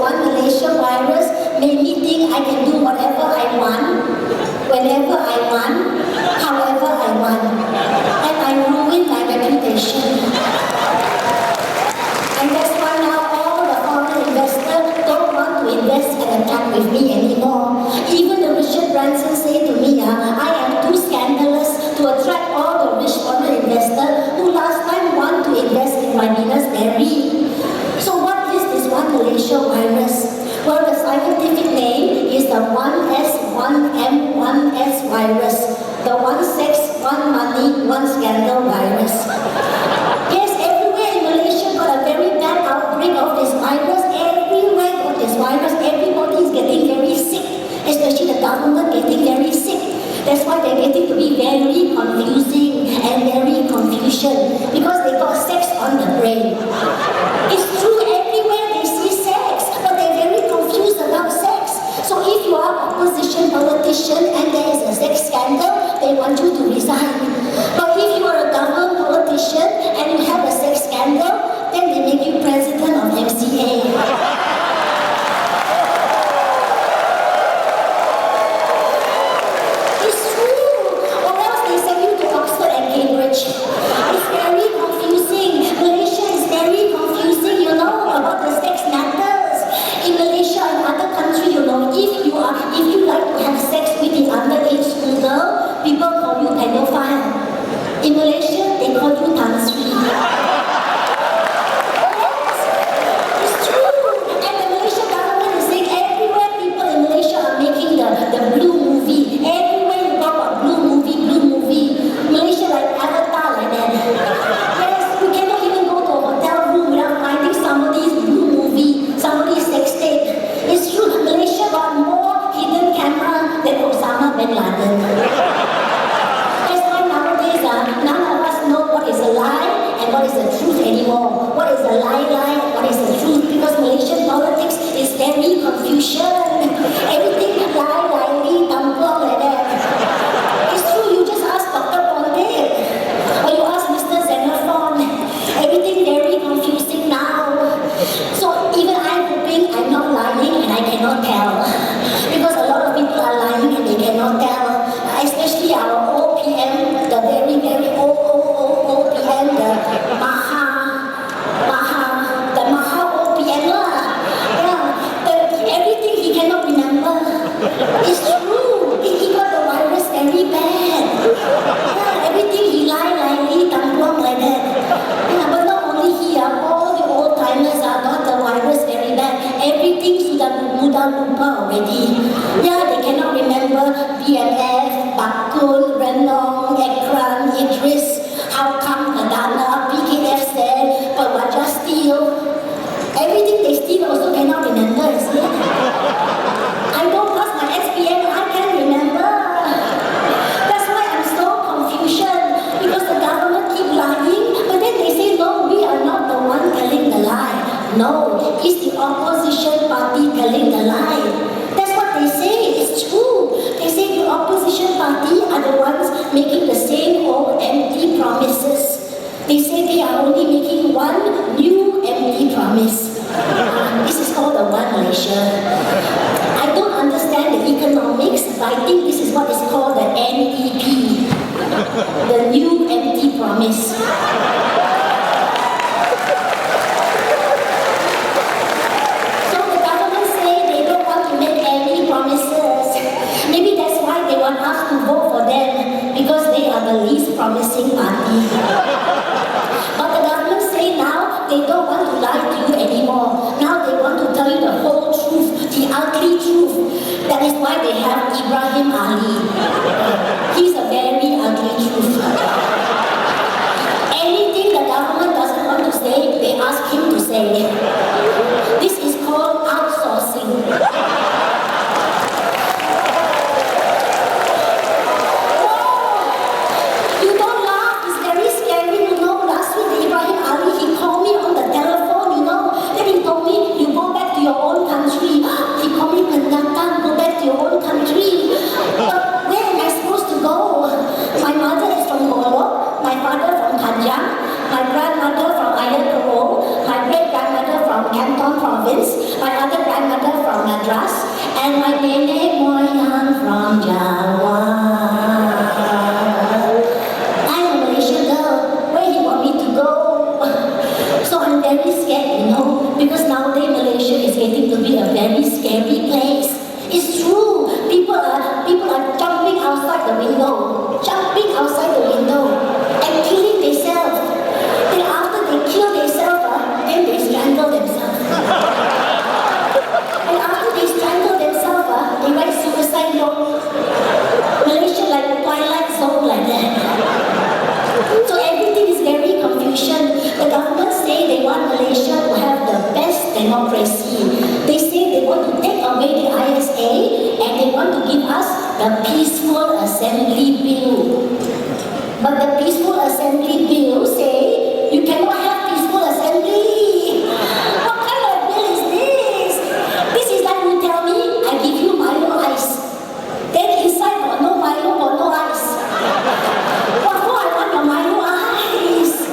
one Malaysia virus made me think I can do whatever I want, whenever I want, however I want. And I ruined my reputation. And that's why now all the foreign investors don't want to invest at a time with me anymore. Even the Richard Branson said to me, I am too scandalous to attract all the rich foreign investors who last time want to invest in my Venus Berry. So what is this one Malaysia virus? Well, the scientific name is the 1S, 1M, 1S virus. The one sex, one money, one scandal virus. Yes, everywhere in Malaysia got a very bad outbreak of this virus. Everywhere got this virus. Everybody is getting very sick. Especially the government getting very sick. That's why they're getting to be very confusing and very confusion. Because they got sex on the brain. It's true, everywhere they see sex, but they're very confused about sex. So if you are opposition politician and there is a sex scandal, they want you to resign. But if you are a government politician and you have a sex scandal, then they make you president of MCA. People call you pedophile. In Malaysia, they call you Tan Sri. Yes, it's true. And the Malaysian government is saying everywhere people in Malaysia are making the blue movie. Everywhere you talk about blue movie. Malaysia like Avatar like that. Yes, you cannot even go to a hotel room without finding somebody's blue movie, somebody's sex tape. It's true, Malaysia got more hidden camera than Osama bin Laden. What is the truth anymore? What is the lie? What is the truth? Because Malaysian politics is very confusion. Everything lie, tampung like that. It's true, you just ask Dr. Ponte or you ask Mr. Xenophon. Everything very confusing now. So even I'm hoping I'm not lying and I cannot tell. Because a lot of people are lying and they cannot tell. Especially our old PM, the very old PM, the Maha OPM everything he cannot remember. It's true. He got the virus very bad. Everything he lie, tampung like that. But not only he, all the old timers got the virus very bad. Everything sudah lupa already. They cannot remember BMF, Bakun, Renong, Ekran, Idris. How come Madana, PKF said, but Wajah steal? Everything they steal also cannot remember, see? I don't pass my SPM, I can't remember. That's why I'm so confusion, because the government keep lying, but then they say, no, we are not the one telling the lie. No, it's the opposition party telling the lie. That's what they say, it's true. They say the opposition party are the ones making the same old empty promises. They say they are only making one new empty promise. This is called the One Malaysia. I don't understand the economics, but I think this is what is called the NEP. The new empty promise. So the government say they don't want to make any promises. Maybe that's why they want us to vote for them, because they are the least promising party. But the government say now they don't want to lie to you anymore. Now they want to tell you the whole truth, the ugly truth. That is why they have Ibrahim Ali. He's a very ugly truth. Anything the government doesn't want to say, they ask him to say. This is called outsourcing. Country. He called me Pendatang, go back to your own country. But where am I democracy. They say they want to take away the ISA and they want to give us the Peaceful Assembly Bill. But the Peaceful Assembly Bill say you cannot have peaceful assembly. What kind of bill is this? This is like you tell me, I give you Milo ice. Then inside got no Milo, got no ice. What for I want your Milo ice?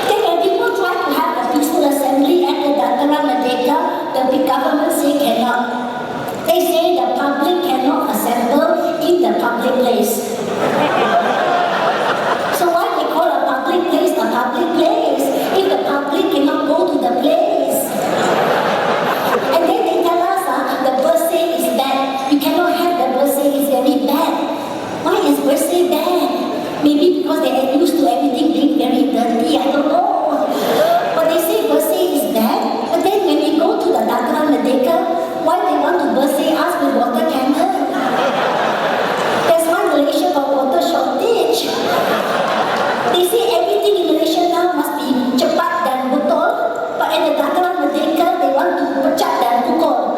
Then when people try to have a peaceful assembly at the Dataran Merdeka, the big government say cannot. They say the public cannot assemble in the public place. So why they call a public place a public place if the public cannot go to the place? And then they tell us the birthday is bad. You cannot have the birthday, it's very bad. Why is birthday bad? Maybe because they are used to everything being very dirty, I don't know. But they say birthday is bad. But then when we go to the Dataran Merdeka, why they want to birthday us with water cannon? That's why Malaysia got water shortage. They say everything in Malaysia now must be cepat dan betul, but at the Dataran Merdeka they want to pecat dan pukul.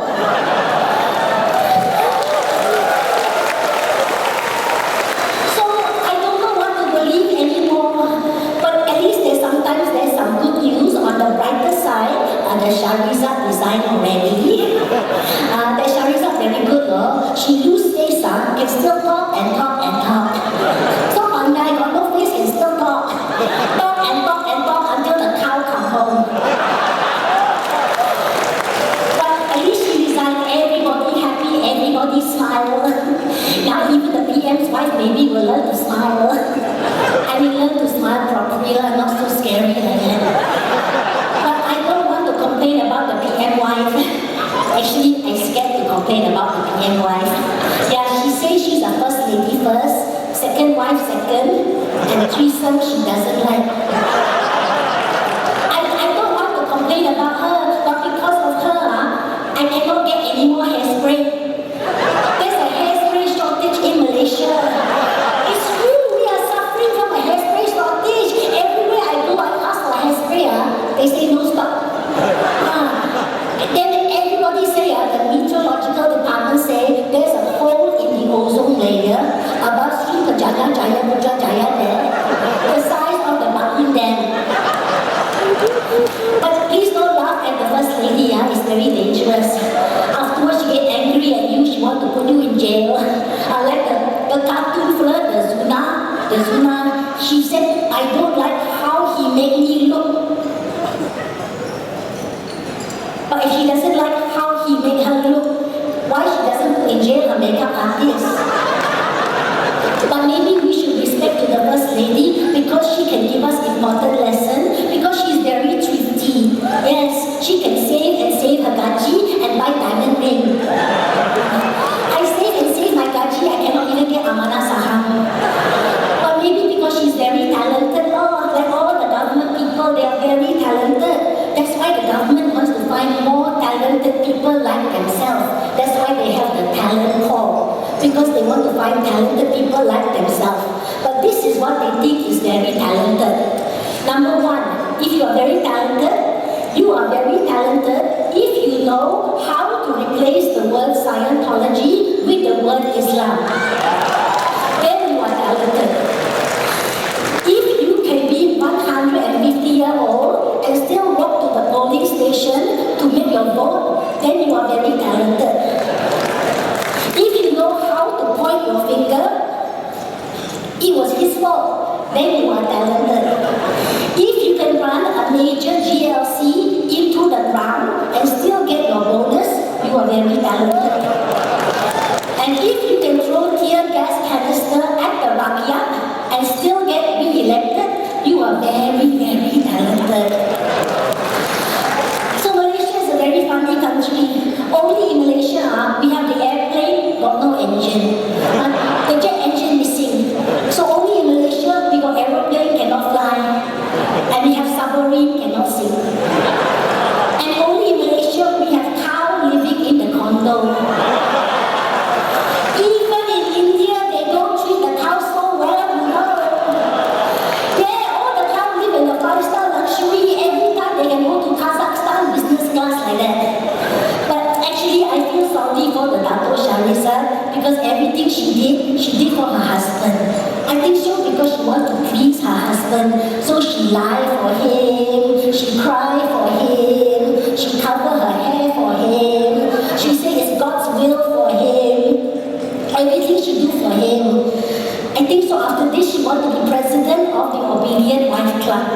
So I don't know what to believe anymore, but at least sometimes there's some good news on the brighter side. The Shahrizad resigned already. The Shahrizad very good though. She lose face, can still talk and talk and talk. So Pandai got no face can still talk. Talk and talk and talk until the cow come home. But at least she resigned, everybody happy, everybody smile. Now even the PM's wife maybe will learn to smile. I will learn to smile properly and not so scary like that. But I don't want to complain about the PM wife. Actually, I'm scared to complain about the PM wife. Yeah, she says she's a first lady first, second wife second, and threesome she doesn't like. I don't want to complain about her, but because of her, I cannot get any more hairspray. There's a hairspray shortage in Malaysia. It's true, we are suffering from a hairspray shortage. Everywhere I go, I ask for hairspray, they say no stock. Then everybody say, the meteorological department say, there's a hole in the ozone layer above Sri Pujayajaya Putrajaya there, the size of the Bakin Dam. But please don't laugh at the first lady, it's very dangerous. Afterwards she get angry at you, she want to put you in jail. Like the cartoon flirt, the Zuna, she said, I don't like how he made me look. But if she doesn't like how he made her look, why she doesn't put in jail her makeup artist? But maybe we should respect to the first lady because she can give us important lesson, because she's very thrifty. Yes, she can save her gaji and buy diamond ring. I save my gaji, I cannot even get Amanah Saham. But maybe because she's very talented, like all the government people, they are very talented. That's why the government wants to find more talented people like themselves. That's why they have the talent call. Because they want to find talented people like themselves. But this is what they think is very talented. Number one, if you are very talented, you are very talented if you know how to replace the word Scientology with the word Islam. Then you are talented. If you can be 150-year-old and still walk to the polling station to make your vote, then you are very talented. If you know how to point your finger, it was his fault, then you are talented. If you can run a major GLC into the ground and still get your bonus, you are very talented. And if you can throw tear gas canister at the rakyat and still get re-elected, you are very, very talented. So Malaysia is a very funny country. Only in Malaysia, we have the airplane, got no engine. The jet engine missing. So only in Malaysia, we got aeroplane, cannot fly. And we have submarine, cannot sink. And only in Sharissa because everything she did for her husband. I think so because she wants to please her husband. So she lied for him, she cried for him, she covered her hair for him, she said it's God's will for him. Everything she do for him. I think so after this she wants to be president of the Obedient Wife Club.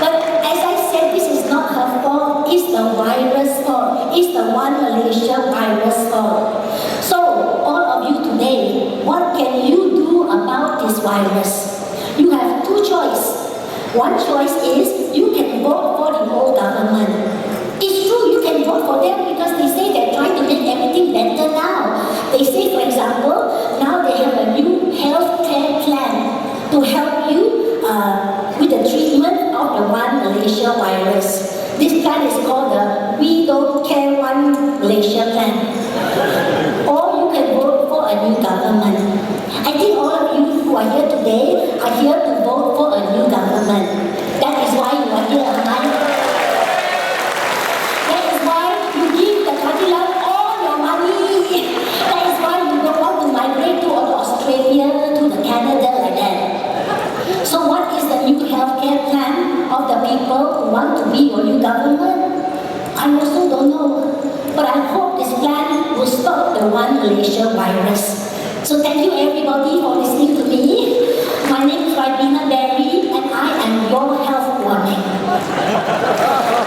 But as I said, this is not her fault, it's the virus fault. It's the One Malaysia virus fault. So, all of you today, what can you do about this virus? You have two choices. One choice is you can vote for the whole government. It's true, you can vote for them because they say they're trying to make everything better now. They say, for example, now they have a new health care plan to help you with the treatment of the One Malaysia virus. This plan is called the We Don't Care One Malaysia plan. Or you can vote for a new government. I think all of you who are here today are here to vote for a new government. That is why you are here, right? That is why you give the Kadilan all your money. That is why you don't want to migrate to Australia, to the Canada like that. So what is the new healthcare plan of the people who want to be your new government? I also don't know. But I hope this plan will stop the One Malaysia virus. So thank you everybody for listening to me. My name is Ribena Berry and I am your health warning.